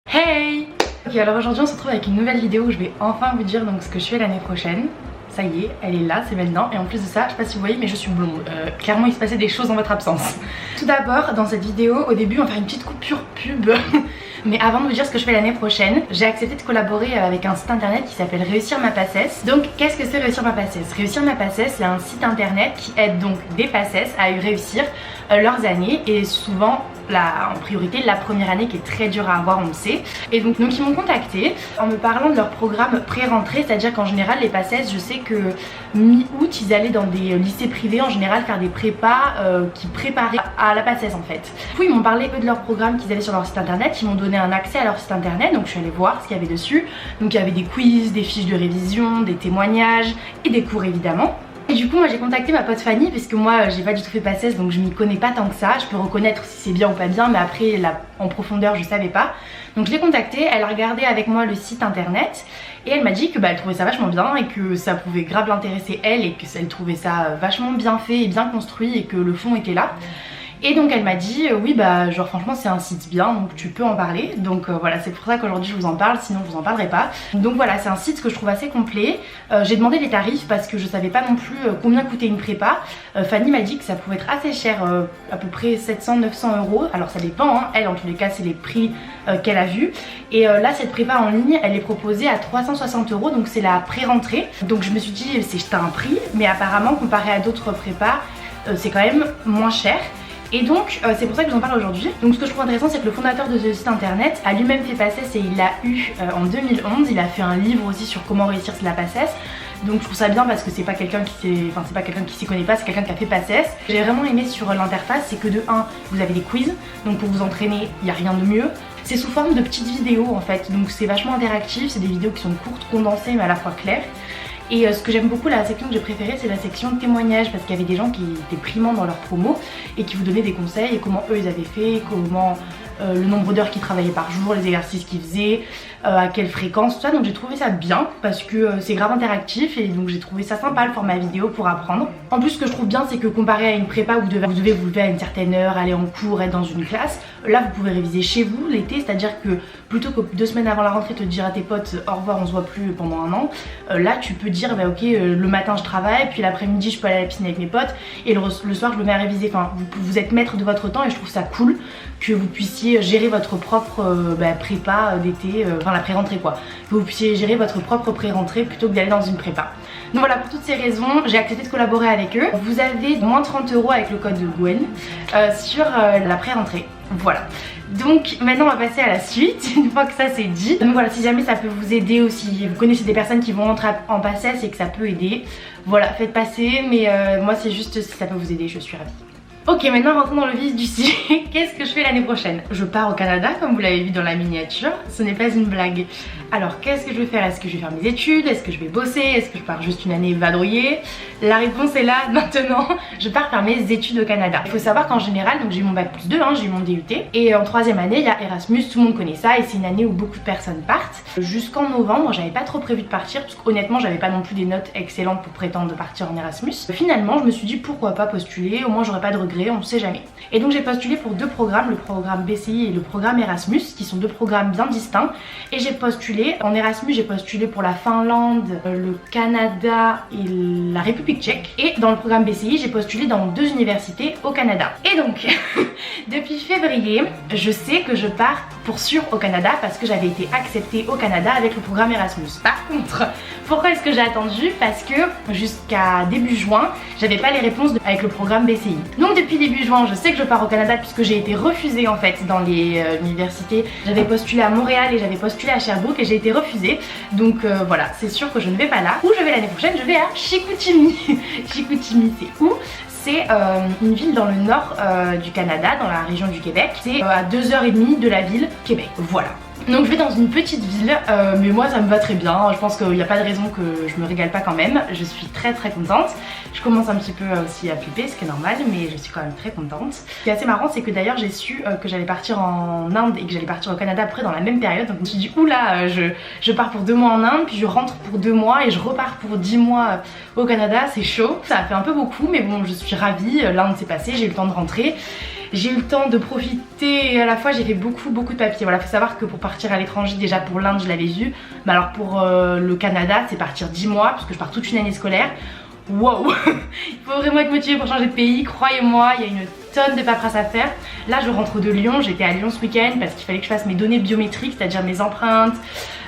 Hey! Ok, alors aujourd'hui on se retrouve avec une nouvelle vidéo où je vais enfin vous dire donc ce que je fais l'année prochaine. Ça y est, elle est là, c'est maintenant. Et en plus de ça, je sais pas si vous voyez, mais je suis blonde. Clairement, il se passait des choses en votre absence. Tout d'abord, dans cette vidéo, au début, on va faire une petite coupure pub. Mais avant de vous dire ce que je fais l'année prochaine, j'ai accepté de collaborer avec un site internet qui s'appelle Réussir ma Passesse. Donc, qu'est-ce que c'est Réussir ma Passesse? Réussir ma Passesse, c'est un site internet qui aide donc des passesses à réussir leurs années, et souvent en priorité la première année qui est très dure à avoir, on le sait. Et donc ils m'ont contacté en me parlant de leur programme pré-rentrée, c'est-à-dire qu'en général les passesses, je sais que mi-août ils allaient dans des lycées privés en général faire des prépas qui préparaient à la passesse en fait. Du coup ils m'ont parlé eux de leur programme qu'ils avaient sur leur site internet, ils m'ont donné un accès à leur site internet, donc je suis allée voir ce qu'il y avait dessus. Donc il y avait des quiz, des fiches de révision, des témoignages et des cours évidemment. Et du coup moi j'ai contacté ma pote Fanny parce que moi j'ai pas du tout fait passesse, donc je m'y connais pas tant que ça. Je peux reconnaître si c'est bien ou pas bien, mais après là, en profondeur je savais pas. Donc je l'ai contactée, elle a regardé avec moi le site internet et elle m'a dit que elle trouvait ça vachement bien et que ça pouvait grave l'intéresser elle, et que elle trouvait ça vachement bien fait et bien construit et que le fond était là. Et donc elle m'a dit oui genre franchement c'est un site bien, donc tu peux en parler. Donc voilà, c'est pour ça qu'aujourd'hui je vous en parle, sinon je vous en parlerai pas. Donc voilà, c'est un site que je trouve assez complet. J'ai demandé les tarifs parce que je savais pas non plus combien coûtait une prépa. Fanny m'a dit que ça pouvait être assez cher, à peu près 700-900 euros. Alors ça dépend, hein. Elle en tous les cas c'est les prix qu'elle a vus. Et là cette prépa en ligne elle est proposée à 360 euros, donc c'est la pré-rentrée. Donc je me suis dit c'est un prix, mais apparemment comparé à d'autres prépas c'est quand même moins cher. Et donc c'est pour ça que je vous en parle aujourd'hui. Donc ce que je trouve intéressant, c'est que le fondateur de ce site internet a lui-même fait passesse, et il l'a eu en 2011. Il a fait un livre aussi sur comment réussir la passesse. Donc je trouve ça bien parce que c'est pas quelqu'un qui s'y connaît pas, c'est quelqu'un qui a fait passesse. J'ai vraiment aimé sur l'interface, c'est que de 1, vous avez des quiz, donc pour vous entraîner, il n'y a rien de mieux. C'est sous forme de petites vidéos en fait, donc c'est vachement interactif, c'est des vidéos qui sont courtes, condensées mais à la fois claires. Et ce que j'aime beaucoup, la section que j'ai préférée, c'est la section témoignages, parce qu'il y avait des gens qui étaient primants dans leur promo et qui vous donnaient des conseils et comment eux ils avaient fait, comment le nombre d'heures qu'ils travaillaient par jour, les exercices qu'ils faisaient, à quelle fréquence, tout ça. Donc j'ai trouvé ça bien parce que c'est grave interactif, et donc j'ai trouvé ça sympa le format vidéo pour apprendre. En plus ce que je trouve bien, c'est que comparé à une prépa où vous devez vous lever à une certaine heure, aller en cours, être dans une classe, là vous pouvez réviser chez vous l'été, c'est-à-dire que plutôt que 2 semaines avant la rentrée te dire à tes potes au revoir on se voit plus pendant un an, là tu peux dire ok le matin je travaille, puis l'après-midi je peux aller à la piscine avec mes potes, et le soir je me mets à réviser. Enfin vous êtes maître de votre temps, et je trouve ça cool que vous puissiez gérer votre propre prépa d'été, enfin la pré-rentrée quoi, que vous puissiez gérer votre propre pré-rentrée plutôt que d'aller dans une prépa. Donc voilà, pour toutes ces raisons j'ai accepté de collaborer avec eux. Vous avez moins 30 euros avec le code de Gwen sur la pré-rentrée. Voilà, donc maintenant on va passer à la suite une fois que ça c'est dit. Donc voilà, si jamais ça peut vous aider aussi, vous connaissez des personnes qui vont entrer en passesse et que ça peut aider, voilà, faites passer. Mais moi c'est juste si ça peut vous aider, je suis ravie. Ok, maintenant rentrons dans le vif du sujet. Qu'est-ce que je fais l'année prochaine? Je pars au Canada, comme vous l'avez vu dans la miniature, ce n'est pas une blague. Alors qu'est-ce que je vais faire? Est-ce que je vais faire mes études? Est-ce que je vais bosser? Est-ce que je pars juste une année vadrouiller? La réponse est là maintenant. Je pars faire mes études au Canada. Il faut savoir qu'en général, donc j'ai eu mon bac plus 2, hein, j'ai eu mon DUT, et en 3e année il y a Erasmus, tout le monde connaît ça, et c'est une année où beaucoup de personnes partent. Jusqu'en novembre j'avais pas trop prévu de partir, parce qu'honnêtement j'avais pas non plus des notes excellentes pour prétendre partir en Erasmus. Finalement je me suis dit pourquoi pas postuler, au moins j'aurais pas de regrets, on sait jamais. Et donc j'ai postulé pour 2 programmes, le programme BCI et le programme Erasmus, qui sont 2 programmes bien distincts. Et j'ai postulé, en Erasmus j'ai postulé pour la Finlande, le Canada et la République tchèque. Et dans le programme BCI j'ai postulé dans 2 universités au Canada. Et donc depuis février je sais que je pars pour sûr au Canada, parce que j'avais été acceptée au Canada avec le programme Erasmus. Par contre, pourquoi est-ce que j'ai attendu? Parce que jusqu'à début juin j'avais pas les réponses avec le programme BCI. Donc depuis début juin je sais que je pars au Canada, puisque j'ai été refusée en fait dans les universités. J'avais postulé à Montréal et j'avais postulé à Sherbrooke et j'ai été refusée. Donc voilà, c'est sûr que je ne vais pas là. Où je vais l'année prochaine? Je vais à Chicoutimi. Chicoutimi c'est où? C'est une ville dans le nord du Canada, dans la région du Québec. C'est à 2h30 de la ville Québec, voilà. Donc je vais dans une petite ville, mais moi ça me va très bien. Je pense qu'il n'y a pas de raison que je me régale pas quand même. Je suis très contente. Je commence un petit peu aussi à flipper, ce qui est normal, mais je suis quand même très contente. Ce qui est assez marrant, c'est que d'ailleurs j'ai su que j'allais partir en Inde et que j'allais partir au Canada après dans la même période. Donc je me suis dit oula, je pars pour 2 mois en Inde, puis je rentre pour 2 mois et je repars pour 10 mois au Canada. C'est chaud, ça a fait un peu beaucoup, mais bon je suis ravie. L'Inde s'est passée, j'ai eu le temps de rentrer. j'ai eu le temps de profiter et à la fois j'ai fait beaucoup de papiers. Voilà, faut savoir que pour partir à l'étranger, déjà pour l'Inde je l'avais vu, mais alors pour le Canada c'est partir 10 mois parce que je pars toute une année scolaire. Wow. Il faut vraiment être motivé pour changer de pays, croyez-moi, il y a une tonne de paperasse à faire. Là je rentre de Lyon, j'étais à Lyon ce week-end parce qu'il fallait que je fasse mes données biométriques, c'est-à-dire mes empreintes,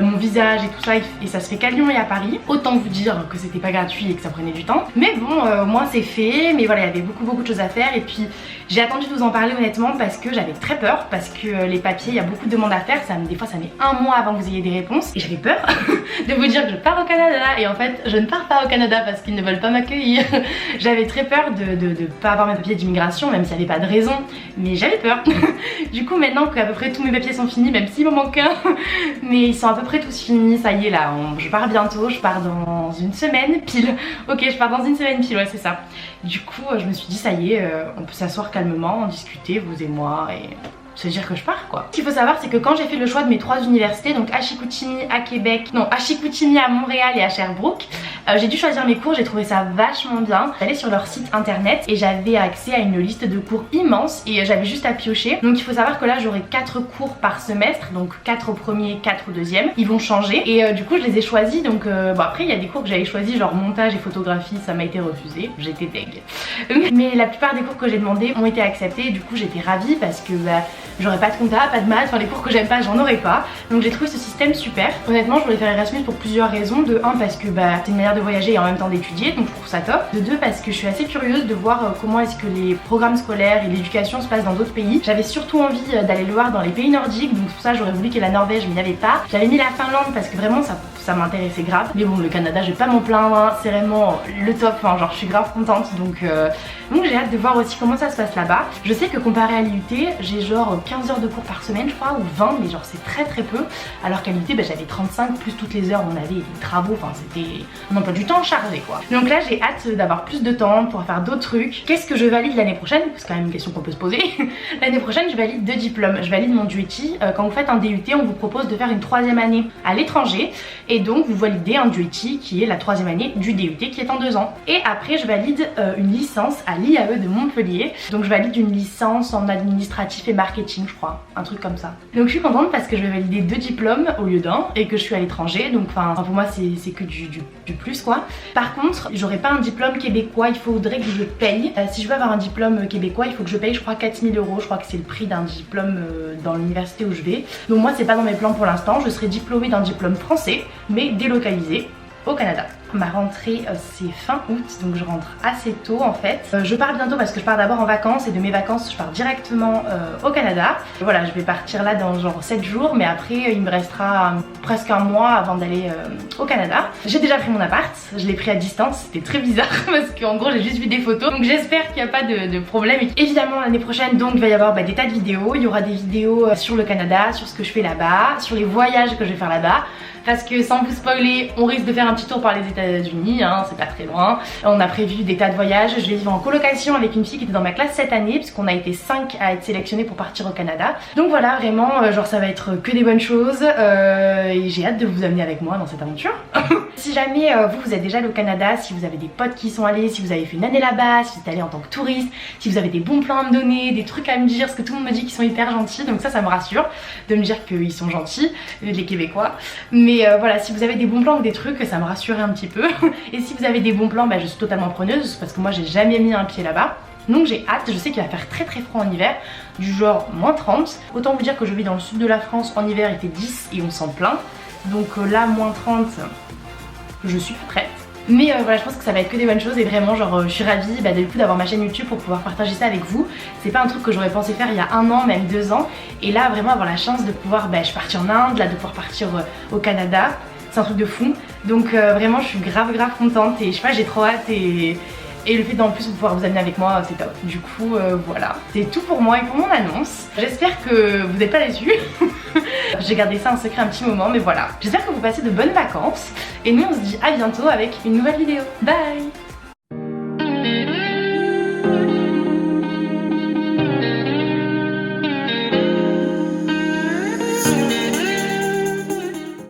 mon visage et tout ça, et ça se fait qu'à Lyon et à Paris. Autant vous dire que c'était pas gratuit et que ça prenait du temps. Mais bon, au moins c'est fait, mais voilà, il y avait beaucoup de choses à faire. Et puis j'ai attendu de vous en parler honnêtement parce que j'avais très peur, parce que les papiers, il y a beaucoup de demandes à faire, des fois ça met un mois avant que vous ayez des réponses. Et j'avais peur de vous dire que je pars au Canada, et en fait je ne pars pas au Canada parce qu'ils ne veulent pas m'accueillir. J'avais très peur de pas avoir mes papiers d'immigration, même s'il n'y avait pas de raison, mais j'avais peur. Du coup maintenant qu'à peu près tous mes papiers sont finis, même s'il m'en manque un, mais ils sont à peu près tous finis, ça y est là, je pars bientôt, je pars dans une semaine pile. Ok, je pars dans une semaine pile, ouais c'est ça. Du coup je me suis dit ça y est, on peut s'asseoir calmement, en discuter vous et moi et se dire que je pars quoi. Ce qu'il faut savoir c'est que quand j'ai fait le choix de mes 3 universités, donc à Chicoutimi, à Québec, non à Chicoutimi, à Montréal et à Sherbrooke, j'ai dû choisir mes cours, j'ai trouvé ça vachement bien. J'allais sur leur site internet et j'avais accès à une liste de cours immense et j'avais juste à piocher. Donc il faut savoir que là j'aurai 4 cours par semestre, donc 4 au premier, 4 au deuxième. Ils vont changer et du coup je les ai choisis. Donc bon après il y a des cours que j'avais choisis genre montage et photographie, ça m'a été refusé, j'étais deg. Mais la plupart des cours que j'ai demandé ont été acceptés et du coup j'étais ravie parce que j'aurais pas de compta, pas de maths, enfin les cours que j'aime pas j'en aurais pas. Donc j'ai trouvé ce système super. Honnêtement je voulais faire Erasmus pour plusieurs raisons. De 1 parce que c'est une manière de voyager et en même temps d'étudier, donc je trouve ça top. De 2 parce que je suis assez curieuse de voir comment est-ce que les programmes scolaires et l'éducation se passent dans d'autres pays. J'avais surtout envie d'aller le voir dans les pays nordiques, donc pour ça j'aurais voulu qu'il y ait la Norvège mais il n'y avait pas. J'avais mis la Finlande parce que vraiment ça m'intéressait grave. Mais bon le Canada je vais pas m'en plaindre, hein. C'est vraiment le top, enfin genre je suis grave contente donc j'ai hâte de voir aussi comment ça se passe là-bas. Je sais que comparé à l'IUT j'ai genre 15 heures de cours par semaine je crois ou 20, mais genre c'est très peu, alors qu'à l'IUT j'avais 35 plus toutes les heures où on avait des travaux, enfin c'était un emploi du temps chargé quoi. Donc là j'ai hâte d'avoir plus de temps pour faire d'autres trucs. Qu'est-ce que je valide l'année prochaine? C'est quand même une question qu'on peut se poser. L'année prochaine je valide 2 diplômes. Je valide mon DUT. Quand vous faites un DUT on vous propose de faire une 3e année à l'étranger et donc vous validez un DUT qui est la 3e année du DUT qui est en 2 ans. Et après je valide une licence à l'IAE de Montpellier. Donc je valide une licence en administratif et marketing je crois, un truc comme ça. Donc je suis contente parce que je vais valider 2 diplômes au lieu d'un et que je suis à l'étranger. Donc enfin pour moi c'est que du plus quoi. Par contre j'aurai pas un diplôme québécois, il faudrait que je paye. Si je veux avoir un diplôme québécois il faut que je paye je crois 4 000 €, je crois que c'est le prix d'un diplôme dans l'université où je vais. Donc moi c'est pas dans mes plans pour l'instant, je serai diplômée d'un diplôme français mais délocalisé au Canada. Ma rentrée c'est fin août, donc je rentre assez tôt en fait. Je pars bientôt parce que je pars d'abord en vacances et de mes vacances je pars directement au Canada. Voilà, je vais partir là dans genre 7 jours, mais après il me restera presque un mois avant d'aller au Canada. J'ai déjà pris mon appart, je l'ai pris à distance, c'était très bizarre parce qu'en gros j'ai juste vu des photos. Donc j'espère qu'il n'y a pas de problème. Et évidemment l'année prochaine donc il va y avoir des tas de vidéos. Il y aura des vidéos sur le Canada, sur ce que je fais là-bas, sur les voyages que je vais faire là-bas. Parce que sans vous spoiler, on risque de faire un petit tour par les États-Unis, hein, c'est pas très loin. On a prévu des tas de voyages. Je vais vivre en colocation avec une fille qui était dans ma classe cette année, puisqu'on a été 5 à être sélectionnés pour partir au Canada. Donc voilà, vraiment, genre ça va être que des bonnes choses. Et j'ai hâte de vous amener avec moi dans cette aventure. Si jamais vous êtes déjà allé au Canada, si vous avez des potes qui y sont allés, si vous avez fait une année là-bas, si vous êtes allé en tant que touriste, si vous avez des bons plans à me donner, des trucs à me dire, parce que tout le monde me dit qu'ils sont hyper gentils, donc ça me rassure de me dire qu'ils sont gentils, les Québécois. Mais voilà, si vous avez des bons plans ou des trucs, ça me rassurait un petit peu. Et si vous avez des bons plans, je suis totalement preneuse parce que moi j'ai jamais mis un pied là-bas. Donc j'ai hâte, je sais qu'il va faire très froid en hiver, du genre moins 30. Autant vous dire que je vis dans le sud de la France, en hiver il fait 10 et on s'en plaint. Donc là moins 30, je suis prête. Mais voilà, je pense que ça va être que des bonnes choses et vraiment genre je suis ravie du coup d'avoir ma chaîne YouTube pour pouvoir partager ça avec vous. C'est pas un truc que j'aurais pensé faire il y a 1 an, même 2 ans. Et là vraiment avoir la chance de pouvoir, je suis partie en Inde, là de pouvoir partir au Canada, c'est un truc de fou. Donc vraiment je suis grave contente et je sais pas, j'ai trop hâte et le fait d'en plus pouvoir vous amener avec moi c'est top. Du coup voilà, c'est tout pour moi et pour mon annonce. J'espère que vous n'êtes pas déçus. J'ai gardé ça un secret un petit moment mais voilà. J'espère que vous passez de bonnes vacances et nous on se dit à bientôt avec une nouvelle vidéo. Bye.